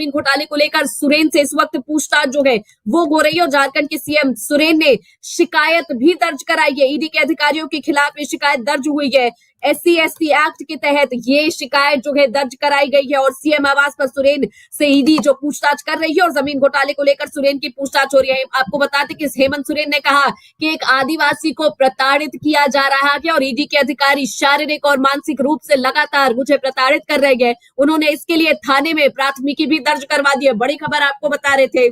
घोटाले को लेकर सुरेन से इस वक्त पूछताछ जो है वो हो रही है और झारखंड के सीएम सुरेन ने शिकायत भी दर्ज कराई है। ईडी के अधिकारियों के खिलाफ ये शिकायत दर्ज हुई है। SC/ST एक्ट के तहत ये शिकायत जो है दर्ज कराई गई है और सीएम आवास पर सुरेन से ईडी जो पूछताछ कर रही है और जमीन घोटाले को लेकर सुरेन की पूछताछ हो रही है। आपको बताते कि हेमंत सोरेन ने कहा कि एक आदिवासी को प्रताड़ित किया जा रहा है और ईडी के अधिकारी शारीरिक और मानसिक रूप से लगातार मुझे प्रताड़ित कर रहे हैं। उन्होंने इसके लिए थाने में प्राथमिकी भी दर्ज करवा दी है। बड़ी खबर आपको बता रहे थे।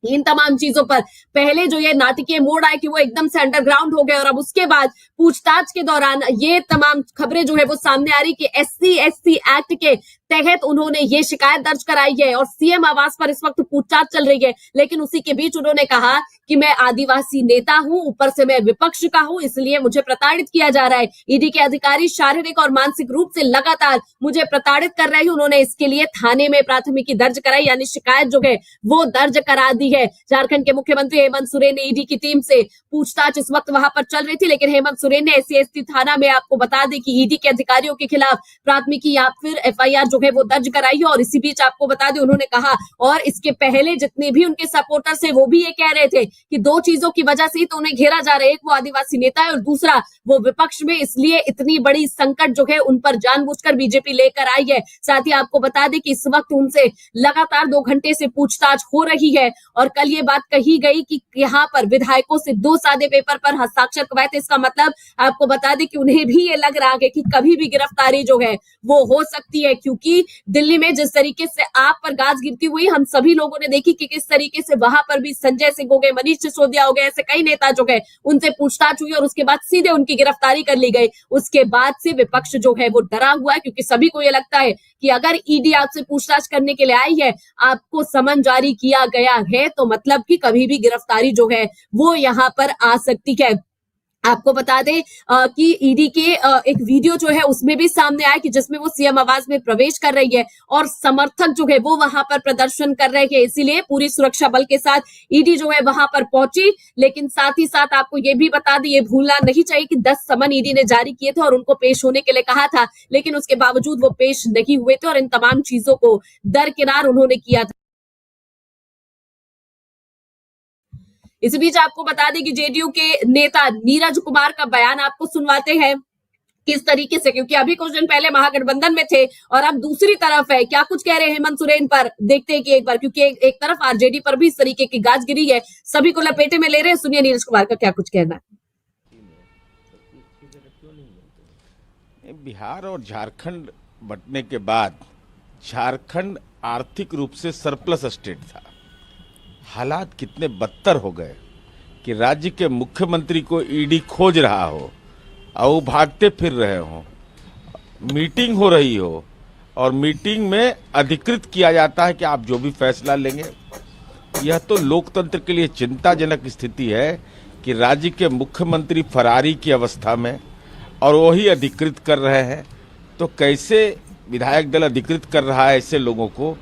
इन तमाम चीजों पर पहले जो ये नाटकीय मोड़ आए कि वो एकदम से अंडरग्राउंड हो गए और अब उसके बाद पूछताछ के दौरान ये तमाम खबरें जो है वो सामने आ रही कि SC/ST एक्ट के तहत उन्होंने ये शिकायत दर्ज कराई है और सीएम आवास पर इस वक्त पूछताछ चल रही है। लेकिन उसी के बीच उन्होंने कहा कि मैं आदिवासी नेता हूं, ऊपर से मैं विपक्ष का हूं, इसलिए मुझे प्रताड़ित किया जा रहा है। ईडी के अधिकारी शारीरिक और मानसिक रूप से लगातार मुझे प्रताड़ित कर रहे हैं। उन्होंने इसके लिए थाने में प्राथमिकी दर्ज कराई, यानी शिकायत जो है वो दर्ज करा दी है। झारखंड के मुख्यमंत्री हेमंत सोरेन ने ईडी की टीम से पूछताछ इस वक्त वहां पर चल रही थी, लेकिन हेमंत सोरेन ने SC/ST थाना में आपको बता दें कि ईडी के अधिकारियों के खिलाफ प्राथमिकी या फिर FIR जो है वो दर्ज कराई है। और इसी बीच आपको बता दें उन्होंने कहा और इसके पहले जितने भी उनके सपोर्टर्स है वो भी ये कह रहे थे कि दो चीजों की वजह से ही तो उन्हें घेरा जा रहा है, एक वो आदिवासी नेता है और दूसरा वो विपक्ष में, इसलिए इतनी बड़ी संकट जो है उन पर जानबूझकर बीजेपी लेकर आई है। साथ ही आपको बता दें कि इस वक्त उनसे लगातार 2 घंटे से पूछताछ हो रही है और कल ये बात कही गई कि यहाँ पर विधायकों से 2 सादे पेपर पर हस्ताक्षर करवाए थे। इसका मतलब आपको बता दें कि उन्हें भी ये लग रहा है कि कभी भी गिरफ्तारी जो है वो हो सकती है, क्योंकि दिल्ली में जिस तरीके से आप पर गाज गिरती हुई हम सभी लोगों ने देखी कि किस तरीके से वहां पर भी संजय सिंह हो गए, मनीष सिसोदिया हो गए, ऐसे कई नेता जो है उनसे पूछताछ हुई और उसके बाद सीधे उनकी गिरफ्तारी कर ली गई। उसके बाद से विपक्ष जो है वो डरा हुआ है, क्योंकि सभी को ये लगता है कि अगर ईडी आपसे पूछताछ करने के लिए आई है, आपको समन जारी किया गया है, तो मतलब कि कभी भी गिरफ्तारी जो है वो यहाँ पर आ सकती है। आपको बता दें कि ईडी के एक वीडियो जो है उसमें भी सामने आया कि जिसमें वो सीएम आवास में प्रवेश कर रही है और समर्थक जो है वो वहां पर प्रदर्शन कर रहे हैं, इसीलिए पूरी सुरक्षा बल के साथ ईडी जो है वहां पर पहुंची। लेकिन साथ ही साथ आपको ये भी बता दें, ये भूलना नहीं चाहिए कि 10 समन ईडी ने जारी किए थे और उनको पेश होने के लिए कहा था, लेकिन उसके बावजूद वो पेश नहीं हुए थे और इन तमाम चीजों को दरकिनार उन्होंने किया था। इस बीच आपको बता दें कि जेडीयू के नेता नीरज कुमार का बयान आपको सुनवाते हैं किस तरीके से, क्योंकि अभी कुछ दिन पहले महागठबंधन में थे और अब दूसरी तरफ है। क्या कुछ कह रहे हैं हेमंत सोरेन पर, देखते हैं कि एक बार, क्योंकि एक तरफ आरजेडी पर भी इस तरीके की गाज गिरी है, सभी को लपेटे में ले रहे हैं। सुनिए नीरज कुमार का क्या कुछ कहना है। बिहार और झारखंड बंटने के बाद झारखंड आर्थिक रूप से सरप्लस स्टेट था। हालात कितने बदतर हो गए कि राज्य के मुख्यमंत्री को ईडी खोज रहा हो और वो भागते फिर रहे हो, मीटिंग हो रही हो और मीटिंग में अधिकृत किया जाता है कि आप जो भी फैसला लेंगे। यह तो लोकतंत्र के लिए चिंताजनक स्थिति है कि राज्य के मुख्यमंत्री फरारी की अवस्था में और वही अधिकृत कर रहे हैं। तो कैसे विधायक दल अधिकृत कर रहा है ऐसे लोगों को,